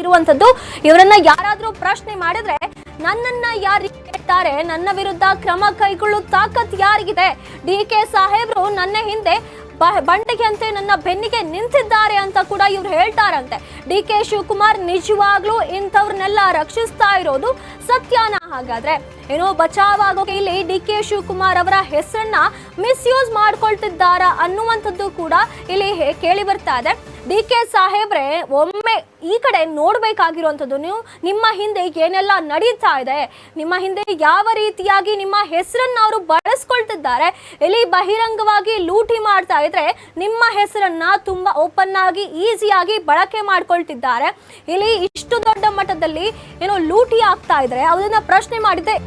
ಇರುವಂತದ್ದು. ಇವರನ್ನ ಯಾರಾದ್ರೂ ಪ್ರಶ್ನೆ ಮಾಡಿದ್ರೆ ನನ್ನನ್ನ ಯಾರು ಕೇಳ್ತಾರೆ, ನನ್ನ ವಿರುದ್ಧ ಕ್ರಮ ಕೈಗೊಳ್ಳೋ ತಾಕತ್ ಯಾರಿಗಿದೆ? ಡಿ.ಕೆ. ಸಾಹೇಬ್ರು ನನ್ನ ಹಿಂದೆ ಬಂಡೆಗೆ ಅಂತೆ ನನ್ನ ಬೆನ್ನಿಗೆ ನಿಂತಿದ್ದಾರೆ ಅಂತ ಕೂಡ ಇವ್ರು ಹೇಳ್ತಾರಂತೆ. ಡಿ.ಕೆ. ಶಿವಕುಮಾರ್ ನಿಜವಾಗ್ಲೂ ಇಂಥವ್ರನ್ನೆಲ್ಲ ರಕ್ಷಿಸ್ತಾ ಇರೋದು ಸತ್ಯನ? ಹಾಗಾದ್ರೆ ಏನೋ ಬಚಾವ್ ಆಗೋಕೆ ಇಲ್ಲಿ ಡಿ.ಕೆ. ಶಿವಕುಮಾರ್ ಅವರ ಹೆಸರನ್ನ ಮಿಸ್ಯೂಸ್ ಮಾಡ್ಕೊಳ್ತಿದ್ದಾರಾ ಅನ್ನುವಂಥದ್ದು ಕೂಡ ಇಲ್ಲಿ ಕೇಳಿ ಬರ್ತಾ ಇದೆ. ಡಿ.ಕೆ. ಸಾಹೇಬ್ರೆ, ಒಮ್ಮೆ ಈ ಕಡೆ ನೋಡ್ಬೇಕಾಗಿರುವಂಥದ್ದು, ನೀವು ನಿಮ್ಮ ಹಿಂದೆ ಏನೆಲ್ಲ ನಡೀತಾ ಇದೆ, ನಿಮ್ಮ ಹಿಂದೆ ಯಾವ ರೀತಿಯಾಗಿ ನಿಮ್ಮ ಹೆಸರನ್ನ ಅವರು ಬಳಸ್ಕೊಳ್ತಿದ್ದಾರೆ, ಇಲ್ಲಿ ಬಹಿರಂಗವಾಗಿ ಲೂಟಿ ಮಾಡ್ತಾ ಇದ್ರೆ ನಿಮ್ಮ ಹೆಸರನ್ನ ತುಂಬಾ ಓಪನ್ ಆಗಿ ಈಸಿಯಾಗಿ ಬಳಕೆ ಮಾಡ್ಕೊಳ್ತಿದ್ದಾರೆ. ಇಲ್ಲಿ ಇಷ್ಟು ದೊಡ್ಡ ಮಟ್ಟದಲ್ಲಿ ಏನೋ ಲೂಟಿ ಆಗ್ತಾ ಇದ್ರೆ ಅದನ್ನ ಪ್ರಶ್ನೆ ಮಾಡಿದ್ರೆ